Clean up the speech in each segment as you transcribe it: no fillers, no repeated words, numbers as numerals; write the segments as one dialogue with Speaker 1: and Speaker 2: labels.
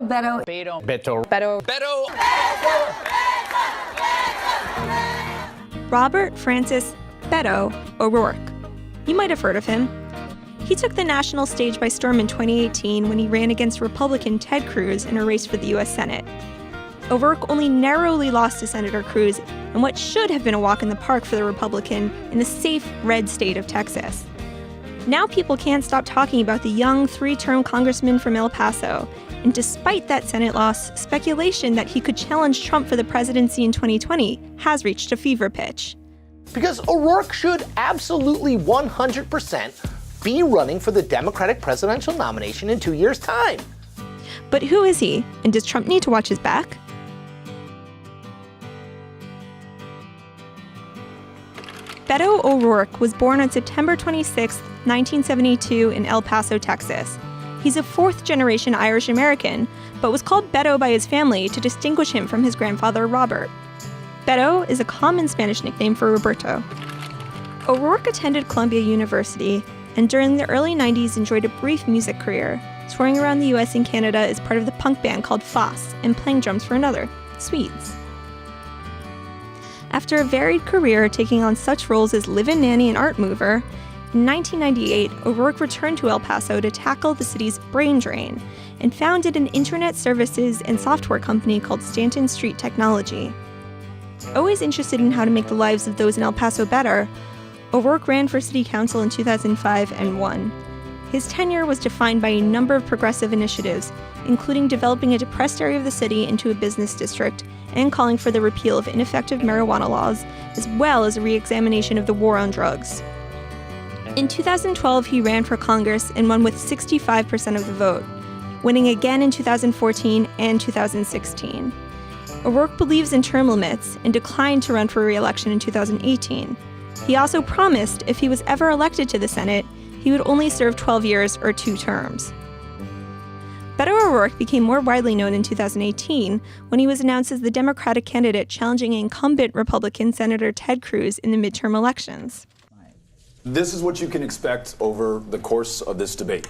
Speaker 1: Beto.
Speaker 2: Beto.
Speaker 3: Beto.
Speaker 2: Beto. Beto.
Speaker 4: Robert Francis Beto O'Rourke. You might have heard of him. He took the national stage by storm in 2018 when he ran against Republican Ted Cruz in a race for the U.S. Senate. O'Rourke only narrowly lost to Senator Cruz in what should have been a walk in the park for the Republican in the safe red state of Texas. Now people can't stop talking about the young three-term congressman from El Paso, and despite that Senate loss, speculation that he could challenge Trump for the presidency in 2020 has reached a fever pitch.
Speaker 3: Because O'Rourke should absolutely 100% be running for the Democratic presidential nomination in 2 years' time.
Speaker 4: But who is he, and does Trump need to watch his back? Beto O'Rourke was born on September 26, 1972 in El Paso, Texas. He's a fourth-generation Irish-American, but was called Beto by his family to distinguish him from his grandfather, Robert. Beto is a common Spanish nickname for Roberto. O'Rourke attended Columbia University, and during the early 90s enjoyed a brief music career, touring around the US and Canada as part of the punk band called Foss and playing drums for another, Swedes. After a varied career taking on such roles as live-in nanny and art mover, in 1998, O'Rourke returned to El Paso to tackle the city's brain drain and founded an internet services and software company called Stanton Street Technology. Always interested in how to make the lives of those in El Paso better, O'Rourke ran for city council in 2005 and won. His tenure was defined by a number of progressive initiatives, including developing a depressed area of the city into a business district and calling for the repeal of ineffective marijuana laws, as well as a re-examination of the war on drugs. In 2012, he ran for Congress and won with 65% of the vote, winning again in 2014 and 2016. O'Rourke believes in term limits and declined to run for re-election in 2018. He also promised if he was ever elected to the Senate, he would only serve 12 years or 2 terms. Beto O'Rourke became more widely known in 2018 when he was announced as the Democratic candidate challenging incumbent Republican Senator Ted Cruz in the midterm elections.
Speaker 5: This is what you can expect over the course of this debate.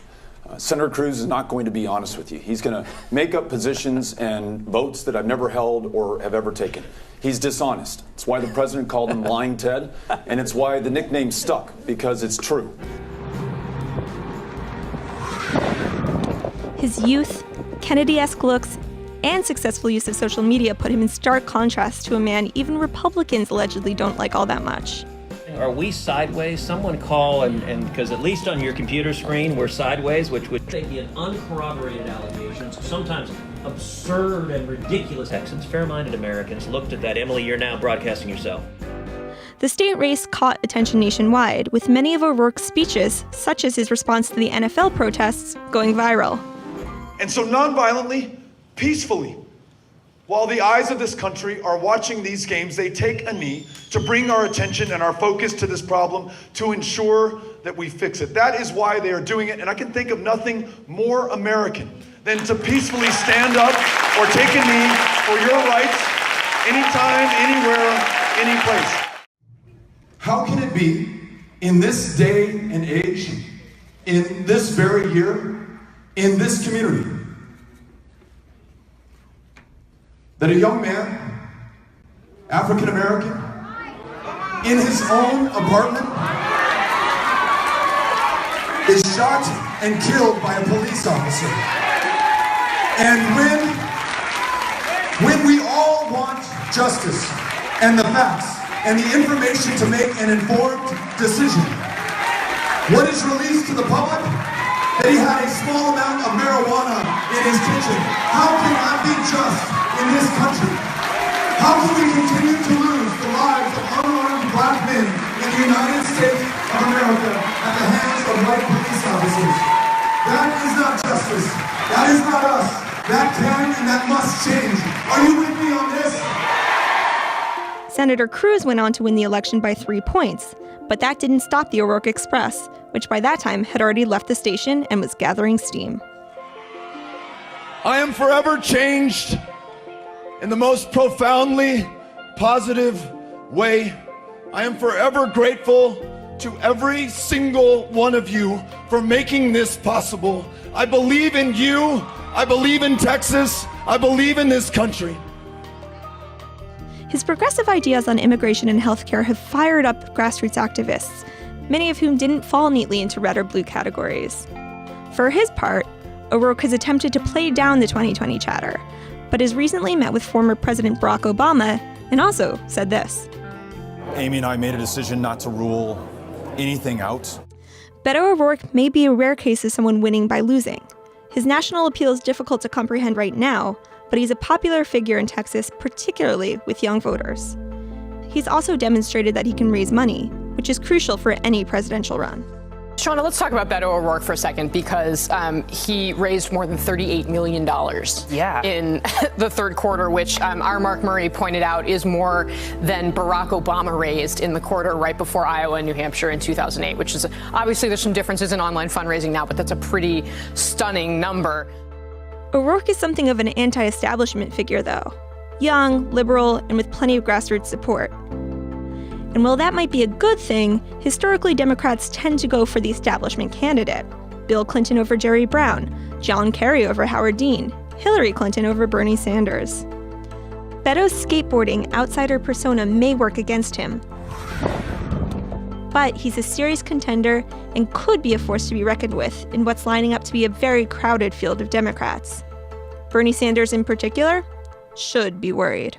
Speaker 5: Senator Cruz is not going to be honest with you. He's going to make up positions and votes that I've never held or have ever taken. He's dishonest. It's why the president called him Lying Ted, and it's why the nickname stuck, because it's true.
Speaker 4: His youth, Kennedy-esque looks, and successful use of social media put him in stark contrast to a man even Republicans allegedly don't like all that much.
Speaker 6: Are we sideways? Someone call, and because at least on your computer screen we're sideways, which would be an uncorroborated allegations, sometimes absurd and ridiculous. Texans, fair-minded Americans looked at that. Emily, you're now broadcasting yourself.
Speaker 4: The state race caught attention nationwide, with many of O'Rourke's speeches, such as his response to the NFL protests, going viral.
Speaker 7: And so nonviolently, peacefully, while the eyes of this country are watching these games, they take a knee to bring our attention and our focus to this problem to ensure that we fix it. That is why they are doing it, and I can think of nothing more American than to peacefully stand up or take a knee for your rights anytime, anywhere, any place.
Speaker 8: How can it be in this day and age, in this very year, in this community, that a young man, African American, in his own apartment, is shot and killed by a police officer? And when we all want justice and the facts and the information to make an informed decision, what is released to the public? That he had a small amount of marijuana in his kitchen. How can that be just in this country? How can we continue to lose the lives of unarmed black men in the United States of America at the hands of white police officers? That is not justice. That is not us. That can and that must change. Are you with me on this?
Speaker 4: Senator Cruz went on to win the election by 3 points, but that didn't stop the O'Rourke Express, which by that time had already left the station and was gathering steam.
Speaker 8: I am forever changed in the most profoundly positive way. I am forever grateful to every single one of you for making this possible. I believe in you. I believe in Texas. I believe in this country.
Speaker 4: His progressive ideas on immigration and healthcare have fired up grassroots activists, many of whom didn't fall neatly into red or blue categories. For his part, O'Rourke has attempted to play down the 2020 chatter, but has recently met with former President Barack Obama and also said this.
Speaker 1: Amy and I made a decision not to rule anything out.
Speaker 4: Beto O'Rourke may be a rare case of someone winning by losing. His national appeal is difficult to comprehend right now, but he's a popular figure in Texas, particularly with young voters. He's also demonstrated that he can raise money, which is crucial for any presidential run.
Speaker 2: Shauna, let's talk about Beto O'Rourke for a second, because he raised more than $38 million in the third quarter, which our Mark Murray pointed out is more than Barack Obama raised in the quarter right before Iowa and New Hampshire in 2008, which is obviously there's some differences in online fundraising now, but that's a pretty stunning number.
Speaker 4: O'Rourke is something of an anti-establishment figure, though. Young, liberal, and with plenty of grassroots support. And while that might be a good thing, historically Democrats tend to go for the establishment candidate. Bill Clinton over Jerry Brown, John Kerry over Howard Dean, Hillary Clinton over Bernie Sanders. Beto's skateboarding outsider persona may work against him, but he's a serious contender and could be a force to be reckoned with in what's lining up to be a very crowded field of Democrats. Bernie Sanders in particular should be worried.